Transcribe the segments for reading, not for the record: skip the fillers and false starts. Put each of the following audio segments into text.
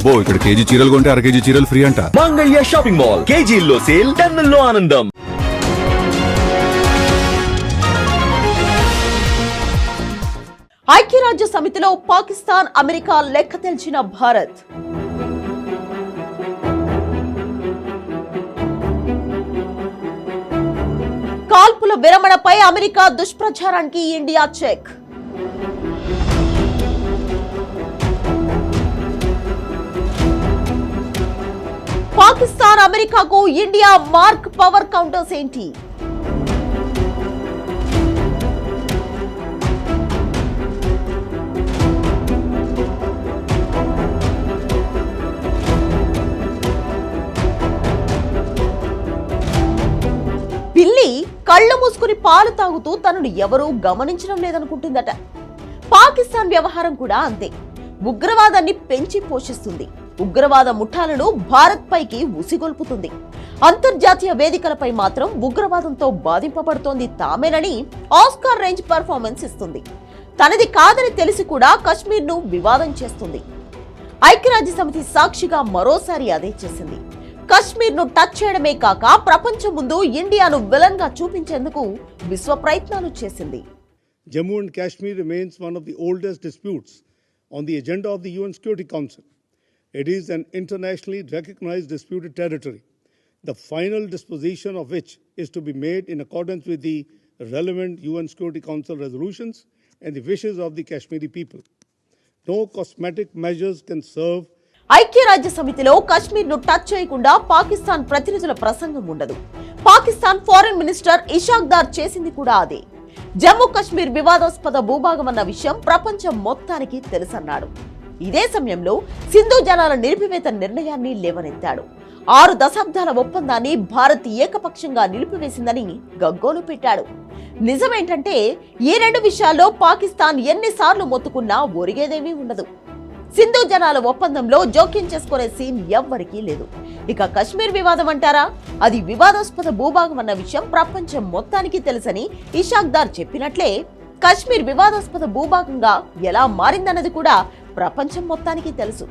అబ్బో ఇక్కడ కేజీ చీరలు కొంటే అర కేజీ చీరలు ఫ్రీ అంట. మంగళ్య షాపింగ్ మాల్, కేజీల్లో సేల్, టన్నుల్లో ఆనందం. ఐక్యరాజ్య సమితిలో పాకిస్తాన్, అమెరికా లెక్క తెల్చిన భారత్. కాల్పుల విరమణపై అమెరికా దుష్ప్రచారానికి ఇండియా చెక్. పాకిస్తాన్, అమెరికాకు ఇండియా మార్క్ పవర్ కౌంటర్స్ ఏంటి? పిల్లి కళ్ళు మూసుకుని పాలు తాగుతూ తనను ఎవరూ గమనించడం లేదనుకుంటుందట. పాకిస్తాన్ వ్యవహారం కూడా అంతే. ఉగ్రవాదాన్ని పెంచి పోషిస్తుంది. ఉగ్రవాద ముఠాలను భారత్ పైకి ఉసిగొల్పుతుంది. అంతర్జాతీయ వేదికలపై మాత్రం ఉగ్రవాదంతో బాధింపబడుతోంది తామేనని ఆస్కార్ రేంజ్ పెర్ఫార్మెన్స్ ఇస్తుంది. తనది కాదని తెలిసి కూడా కశ్మీర్ను వివాదం చేస్తుంది. ఐక్యరాజ్య సమితి సాక్షిగా మరోసారి అదే చేసింది. కశ్మీర్ను టచ్ చేయడమే కాక ప్రపంచం ముందు ఇండియాను విలన్ గా చూపించేందుకు విశ్వ ప్రయత్నాలు చేసింది. Jammu and Kashmir remains one of the oldest disputes on the agenda of the UN Security Council. It is an internationally recognized disputed territory, the final disposition of which is to be made in accordance with the relevant UN Security Council resolutions and the wishes of the Kashmiri people. No cosmetic measures can serve. ఐక్యరాజ్య సమితిలో కశ్మీర్ ను touch చేయకుండా పాకిస్తాన్ ప్రతినిధుల ప్రసంగం ఉండదు. Pakistan foreign minister Ishaq Dar చేసింది కూడా అదే. జమ్మూ కశ్మీర్ వివాదాస్పద భూభాగం అన్న విషయం ప్రపంచం మొత్తానికి తెలుసన్నాడు. ఇదే సమయంలో సింధు జలాల నిలిపివేత నిర్ణయాన్ని లేవనెత్తాడు. 6 దశాబ్దాల ఒప్పందాన్ని భారత్ ఏకపక్షంగా నిలిపివేసిందని గగ్గోలు పెట్టాడు. నిజమేంటంటే ఈ 2 విషయాల్లో పాకిస్తాన్ ఎన్నిసార్లు మొత్తుకున్నా ఒరిగేదేమీ ఉండదు. సింధు జలాల ఒప్పందంలో జోక్యం చేసుకునే సీన్ ఎవ్వరికీ లేదు. ఇక కశ్మీర్ వివాదం అంటారా? అది వివాదాస్పద భూభాగం అన్న విషయం ప్రపంచం మొత్తానికి తెలుసని ఇషాక్ దార్ చెప్పినట్లే కశ్మీర్ వివాదాస్పద భూభాగంగా ఎలా మారిందన్నది కూడా ప్రపంచం మొత్తానికి తెలుసు.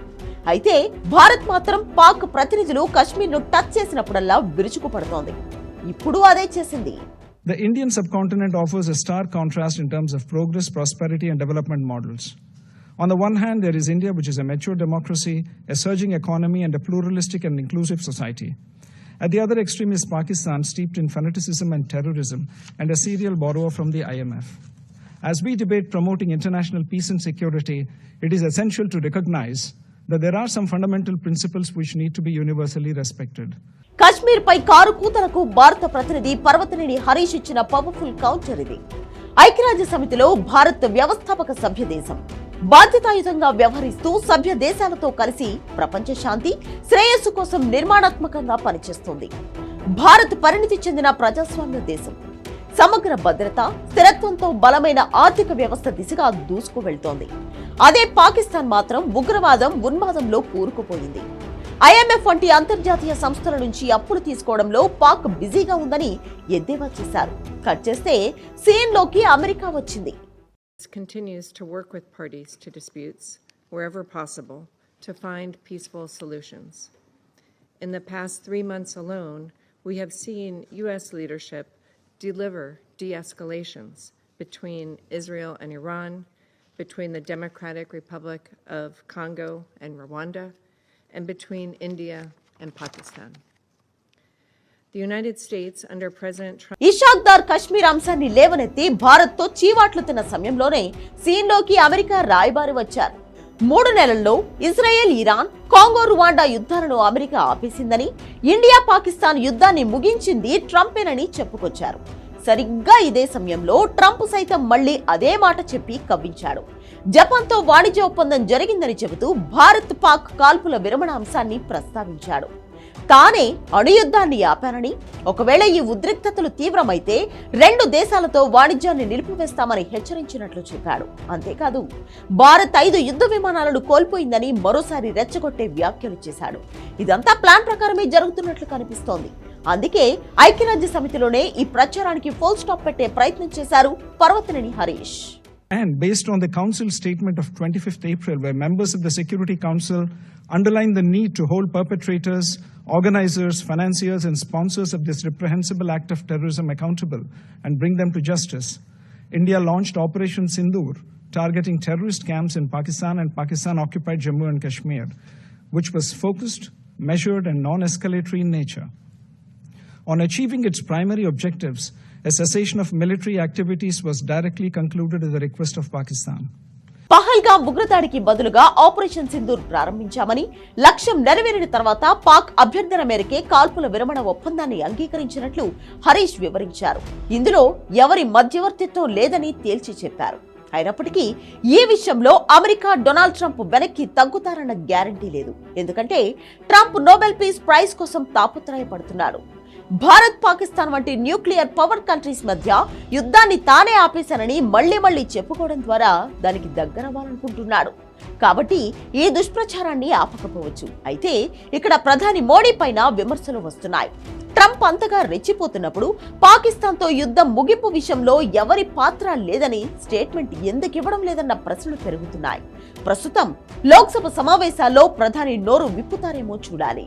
అయితే భారత్ మాత్రం పాక్ ప్రతినిధులు కశ్మీర్ను టచ్ చేసినప్పుడల్లా విరుచుకుపడుతోంది. ఇప్పుడు అదే చేసింది. The Indian subcontinent offers a stark contrast in terms of progress, prosperity and development models. On the one hand, there is India, which is a mature democracy, a surging economy and a pluralistic and inclusive society. At the other extreme is Pakistan, steeped in fanaticism and terrorism and a serial borrower from the IMF. As we debate promoting international peace and security, it is essential to recognize that there are some fundamental principles which need to be universally respected. Kashmir పై కారు కూతలకు భారత ప్రతినిధి పర్వతనేని హరీష్ ఇచ్చిన powerful counter ఇది. ఐక్యరాజ్య సమితిలో భారత్ వ్యవస్థాపక సభ్య దేశం. బాధ్యతాయుతంగా వ్యవహరిస్తూ సభ్య దేశాలతో కలిసి ప్రపంచ శాంతి, శ్రేయస్సు కోసం నిర్మాణాత్మకంగా పనిచేస్తుంది. భారత్ పరిణితి చెందిన ప్రజాస్వామ్య దేశం. సమగ్ర భద్రత, స్థిరత్వంతో బలమైన ఆర్థిక వ్యవస్థ దిశగా దూసుకు వెళ్తోంది. అదే పాకిస్తాన్ మాత్రం ఉగ్రవాదం, ఉన్మాదంలో కూరుకుపోయింది. ఐఎంఎఫ్ వంటి అంతర్జాతీయ సంస్థల నుంచి అప్పులు తీసుకోవడంలో పాక్ బిజీగా ఉందని ఎద్దేవా చేశారు. కట్ చేస్తే సీన్లోకి అమెరికా వచ్చింది. Continues to work with parties to disputes wherever possible to find peaceful solutions. In the past 3 months alone, we have seen U.S. leadership deliver de-escalations between Israel and Iran, between the Democratic Republic of Congo and Rwanda, and between India and Pakistan. The United States under President Trump. Ishaq Dar Kashmir అంశాన్ని లేవనెత్తి భారత్ తో చీవాట్లు తిన్న సమయంలోనే సీన్లోకి America రాయబారి వచ్చారు. 3 నెలల్లో Israel, Iran, Congo, Rwanda యుద్ధాలను America ఆపేసిందని, ఇండియా పాకిస్తాన్ యుద్ధాన్ని ముగించింది ట్రంపేనని చెప్పుకొచ్చారు. సరిగ్గా ఇదే సమయంలో ట్రంప్ సైతం మళ్లీ అదే మాట చెప్పి కవ్వించాడు. జపాన్తో వాణిజ్య ఒప్పందం జరిగిందని చెబుతూ భారత్ పాక్ కాల్పుల విరమణ అంశాన్ని ప్రస్తావించాడు. తానే అణుయుద్ధాన్ని ఆపానని, ఒకవేళ ఈ ఉద్రిక్తతలు తీవ్రమైతే 2 దేశాలతో వాణిజ్యాన్ని నిలిపివేస్తామని హెచ్చరించినట్లు చెప్పాడు. అంతేకాదు భారత్ 5 యుద్ధ విమానాలను కోల్పోయిందని మరోసారి రెచ్చగొట్టే వ్యాఖ్యలు చేశాడు. ఇదంతా ప్లాన్ ప్రకారమే జరుగుతున్నట్లు కనిపిస్తోంది. అందుకే ఐక్యరాజ్య సమితిలోనే ఈ ప్రచారానికి ఫుల్ స్టాప్ పెట్టే ప్రయత్నం చేశారు Parvathaneni Harish. And based on the Council statement of 25th April, where members of the Security Council underlined the need to hold perpetrators, organizers, financiers, and sponsors of this reprehensible act of terrorism accountable and bring them to justice, India launched Operation Sindoor, targeting terrorist camps in Pakistan and Pakistan-occupied Jammu and Kashmir, which was focused, measured, and non-escalatory in nature. On achieving its primary objectives, a cessation of military activities was directly concluded at the request of Pakistan. Pahalgam ఉగ్రదాడికి బదులుగా operation Sindoor ప్రారంభించామని, లక్ష్యం నెరవేరిన తర్వాత పాక్ అభ్యర్థన మేరకే కాల్పుల విరమణ ఒప్పందాన్ని అంగీకరించినట్లు హరీష్ వివరించారు. ఇందులో ఎవరి మధ్యవర్తిత్వం లేదని తేల్చి చెప్పారు. అయినప్పటికీ ఈ విషయంలో అమెరికా, డొనాల్డ్ ట్రంప్ వెనక్కి తగ్గుతారన్న గ్యారంటీ లేదు. ఎందుకంటే ట్రంప్ నోబెల్ పీస్ ప్రైజ్ కోసం తాపత్రయపడుతున్నాడు. భారత్, పాకిస్తాన్ వంటి న్యూక్లియర్ పవర్ కంట్రీస్ మధ్య యుద్ధాన్ని తానే ఆపేశానని మళ్లీ చెప్పుకోవడం ద్వారా దానికి దగ్గరవ్వాలనుకుంటున్నాడు. కాబట్టి ఈ దుష్ప్రచారాన్ని ఆపకపోవచ్చు. అయితే ఇక్కడ ప్రధాని మోడీ పైన విమర్శలు వస్తున్నాయి. ట్రంప్ అంతగా రెచ్చిపోతున్నప్పుడు పాకిస్తాన్తో యుద్ధం ముగింపు విషయంలో ఎవరి పాత్ర లేదని స్టేట్మెంట్ ఎందుకు ఇవ్వడం లేదన్న ప్రశ్నలు పెరుగుతున్నాయి. ప్రస్తుతం లోక్సభ సమావేశాల్లో ప్రధాని నోరు విప్పుతారేమో చూడాలి.